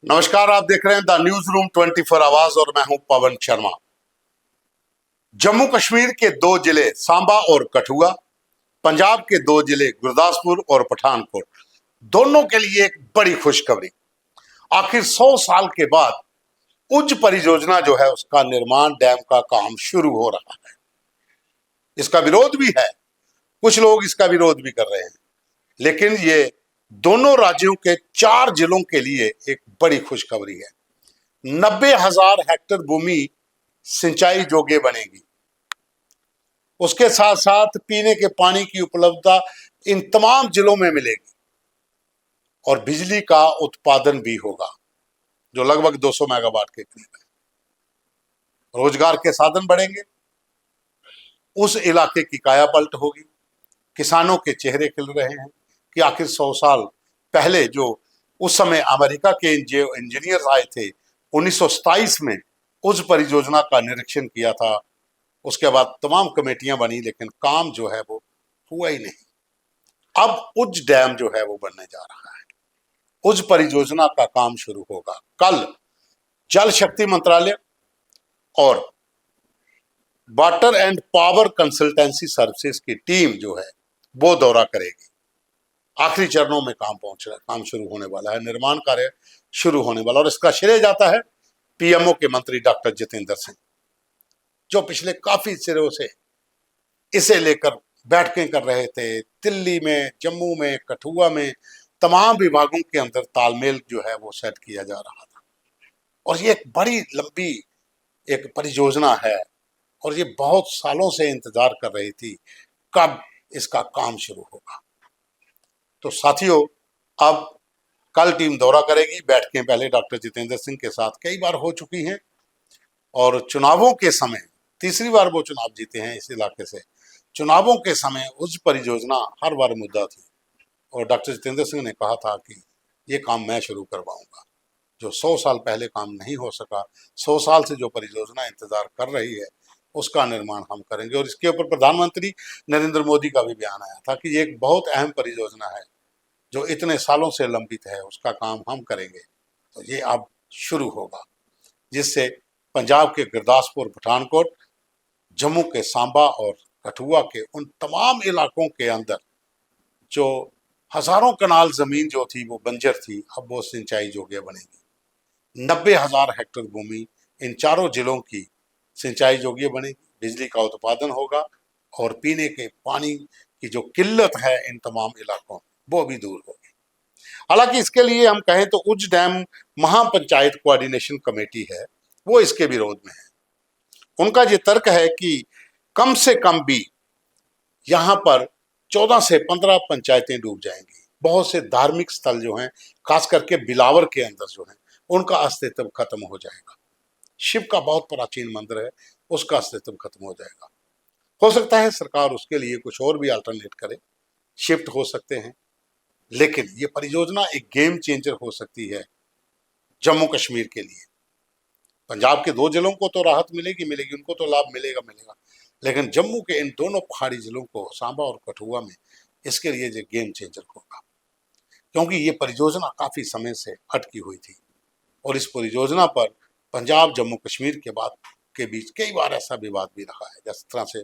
नमस्कार, आप देख रहे हैं द न्यूज रूम 24 आवाज और मैं हूं पवन शर्मा। जम्मू कश्मीर के दो जिले सांबा और कठुआ, पंजाब के दो जिले गुरदासपुर और पठानकोट, दोनों के लिए एक बड़ी खुशखबरी। आखिर 100 साल के बाद उज परियोजना जो है उसका निर्माण डैम का काम शुरू हो रहा है। इसका विरोध भी है, कुछ लोग इसका विरोध भी कर रहे हैं, लेकिन ये दोनों राज्यों के 4 जिलों के लिए एक बड़ी खुशखबरी है। 90,000 हेक्टेयर भूमि सिंचाई योग्य बनेगी। उसके साथ साथ पीने के पानी की उपलब्धता इन तमाम जिलों में मिलेगी और बिजली का उत्पादन भी होगा, जो लगभग 200 मेगावाट के करीब है। रोजगार के साधन बढ़ेंगे, उस इलाके की कायापलट होगी। किसानों के चेहरे खिल रहे हैं कि आखिर 100 साल पहले जो उस समय अमेरिका के जो इंजीनियर आए थे 1927 में उस परियोजना का निरीक्षण किया था, उसके बाद तमाम कमेटियां बनी, लेकिन काम जो है वो हुआ ही नहीं। अब उज डैम जो है वो बनने जा रहा है, उज परियोजना का काम शुरू होगा। कल जल शक्ति मंत्रालय और water and power consultancy services की टीम जो है वो दौरा करेगी। आखिरी चरणों में काम शुरू होने वाला है, निर्माण कार्य शुरू होने वाला, और इसका श्रेय जाता है पीएमओ के मंत्री डॉक्टर जितेंद्र सिंह, जो पिछले काफी दिनों से इसे लेकर बैठकें कर रहे थे। दिल्ली में, जम्मू में, कठुआ में तमाम विभागों के अंदर तालमेल जो है वो सेट किया जा रहा था। और ये एक बड़ी लंबी एक परियोजना है और ये बहुत सालों से इंतजार कर रही थी कब इसका काम शुरू होगा। तो साथियों, अब कल टीम दौरा करेगी। बैठकें पहले डॉक्टर जितेंद्र सिंह के साथ कई बार हो चुकी हैं और चुनावों के समय तीसरी बार वो चुनाव जीते हैं इस इलाके से। चुनावों के समय उस परियोजना हर बार मुद्दा थी और डॉक्टर जितेंद्र सिंह ने कहा था कि ये काम मैं शुरू करवाऊंगा। जो 100 साल पहले काम नहीं हो सका, 100 साल से जो परियोजना इंतजार कर रही है, उसका निर्माण हम करेंगे। और इसके ऊपर प्रधानमंत्री नरेंद्र मोदी का भी बयान आया था कि ये एक बहुत अहम परियोजना है जो इतने सालों से लंबित है, उसका काम हम करेंगे। तो ये अब शुरू होगा, जिससे पंजाब के गुरदासपुर, पठानकोट, जम्मू के सांबा और कठुआ के उन तमाम इलाकों के अंदर जो हजारों कनाल जमीन जो थी वो बंजर थी, अब वो सिंचाई योग्य बनेगी। 90,000 हेक्टेयर भूमि इन चारों जिलों की सिंचाई योग्य बनेगी, बिजली का उत्पादन होगा और पीने के पानी की जो किल्लत है इन तमाम इलाकों में वो भी दूर होगी। हालांकि इसके लिए हम कहें तो उज डैम महापंचायत कोऑर्डिनेशन कमेटी है, वो इसके विरोध में है। उनका ये तर्क है कि कम से कम भी यहाँ पर 14 से 15 पंचायतें डूब जाएंगी। बहुत से धार्मिक स्थल जो हैं, खास करके बिलावर के अंदर जो है, उनका अस्तित्व खत्म हो जाएगा। शिव का बहुत प्राचीन मंदिर है, उसका अस्तित्व खत्म हो जाएगा। हो सकता है सरकार उसके लिए कुछ और भी अल्टरनेट करे, शिफ्ट हो सकते हैं, लेकिन ये परियोजना एक गेम चेंजर हो सकती है जम्मू कश्मीर के लिए। पंजाब के 2 जिलों को तो राहत मिलेगी, उनको तो लाभ मिलेगा, लेकिन जम्मू के इन दोनों पहाड़ी जिलों को, सांबा और कठुआ में, इसके लिए ये गेम चेंजर होगा। क्योंकि ये परियोजना काफी समय से अटकी हुई थी और इस परियोजना पर पंजाब जम्मू कश्मीर के बीच कई बार ऐसा विवाद भी रहा है, जिस तरह से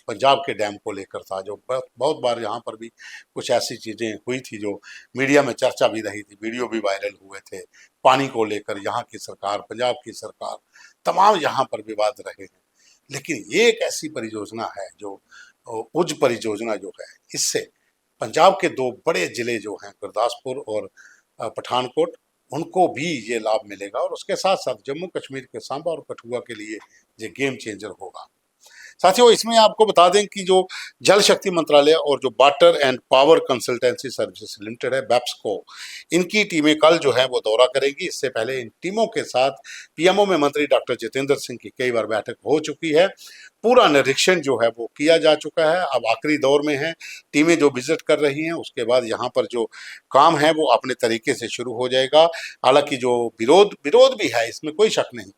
पंजाब के डैम को लेकर था, जो बहुत बार यहाँ पर भी कुछ ऐसी चीजें हुई थी जो मीडिया में चर्चा भी रही थी, वीडियो भी वायरल हुए थे। पानी को लेकर यहाँ की सरकार, पंजाब की सरकार, तमाम यहाँ पर विवाद रहे हैं। लेकिन ये एक ऐसी परियोजना है जो उज परियोजना जो है, इससे पंजाब के 2 बड़े जिले जो हैं गुरदासपुर और पठानकोट, उनको भी ये लाभ मिलेगा और उसके साथ साथ जम्मू कश्मीर के सांबा और कठुआ के लिए ये गेम चेंजर होगा। साथियों, इसमें आपको बता दें कि जो जल शक्ति मंत्रालय और जो water and power consultancy services limited है, बैप्सको, इनकी टीमें कल जो है वो दौरा करेगी। इससे पहले इन टीमों के साथ पीएमओ में मंत्री डॉक्टर जितेंद्र सिंह की कई बार बैठक हो चुकी है। पूरा निरीक्षण जो है वो किया जा चुका है, अब आखिरी दौर में है। टीमें जो विजिट कर रही हैं, उसके बाद यहाँ पर जो काम है वो अपने तरीके से शुरू हो जाएगा। हालांकि जो विरोध भी है, इसमें कोई शक नहीं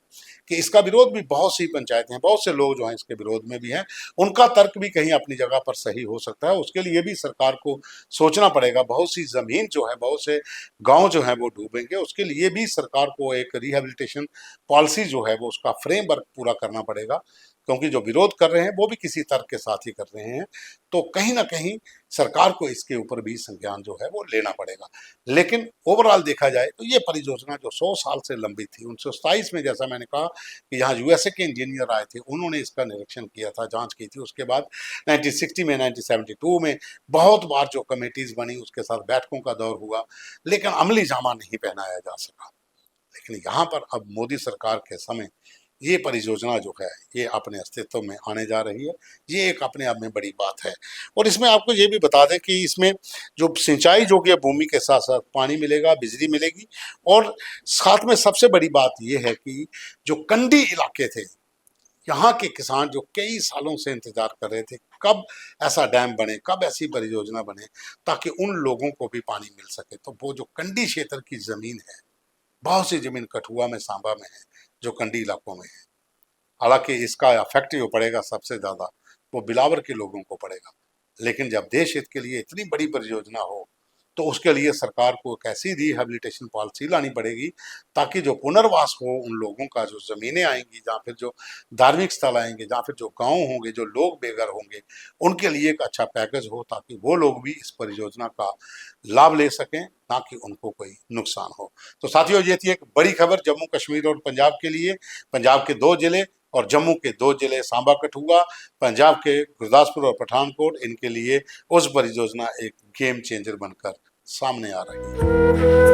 कि इसका विरोध भी बहुत सी पंचायतें हैं, बहुत से लोग जो हैं इसके विरोध में भी हैं। उनका तर्क भी कहीं अपनी जगह पर सही हो सकता है। उसके लिए भी सरकार को सोचना पड़ेगा। बहुत सी जमीन जो है, बहुत से गांव जो है वो डूबेंगे, उसके लिए भी सरकार को एक रिहेबिलिटेशन पॉलिसी जो है वो उसका फ्रेमवर्क पूरा करना पड़ेगा, क्योंकि जो विरोध कर रहे हैं वो भी किसी तर्क के साथ ही कर रहे हैं। तो कहीं ना कहीं सरकार को इसके ऊपर भी संज्ञान जो है वो लेना पड़ेगा। लेकिन ओवरऑल देखा जाए तो ये परियोजना जो 100 साल से लंबित थी, 1927 में जैसा मैंने कहा कि यहाँ यूएसए के इंजीनियर आए थे, उन्होंने इसका निरीक्षण किया था, जांच की थी। उसके बाद 1960 में, 1972 में बहुत बार जो कमेटीज बनी उसके साथ बैठकों का दौर हुआ, लेकिन अमली जामा नहीं पहनाया जा सका। लेकिन यहाँ पर अब मोदी सरकार के समय ये परियोजना जो है ये अपने अस्तित्व में आने जा रही है। ये एक अपने आप में बड़ी बात है। और इसमें आपको ये भी बता दें कि इसमें जो सिंचाई योग्य भूमि के साथ साथ पानी मिलेगा, बिजली मिलेगी, और साथ में सबसे बड़ी बात ये है कि जो कंडी इलाके थे, यहाँ के किसान जो कई सालों से इंतजार कर रहे थे कब ऐसा डैम बने, कब ऐसी परियोजना बने ताकि उन लोगों को भी पानी मिल सके। तो वो जो कंडी क्षेत्र की जमीन है, बहुत सी जमीन कठुआ में, सांबा में है, जो कंडी इलाकों में है। हालांकि इसका इफेक्ट जो पड़ेगा सबसे ज्यादा वो बिलावर के लोगों को पड़ेगा। लेकिन जब देश हित के लिए इतनी बड़ी परियोजना हो तो उसके लिए सरकार को एक ऐसी रिहेबिलिटेशन पॉलिसी लानी पड़ेगी ताकि जो पुनर्वास हो उन लोगों का, जो जमीनें आएंगी, जहाँ फिर जो धार्मिक स्थल आएंगे, जहाँ फिर जो गांव होंगे, जो लोग बेघर होंगे, उनके लिए एक अच्छा पैकेज हो ताकि वो लोग भी इस परियोजना का लाभ ले सकें, ना कि उनको कोई नुकसान हो। तो साथियों, ये थी एक बड़ी खबर जम्मू कश्मीर और पंजाब के लिए। पंजाब के 2 जिले और जम्मू के 2 जिले सांबा कठुआ, पंजाब के गुरदासपुर और पठानकोट, इनके लिए उस परियोजना एक गेम चेंजर बनकर सामने आ रही है।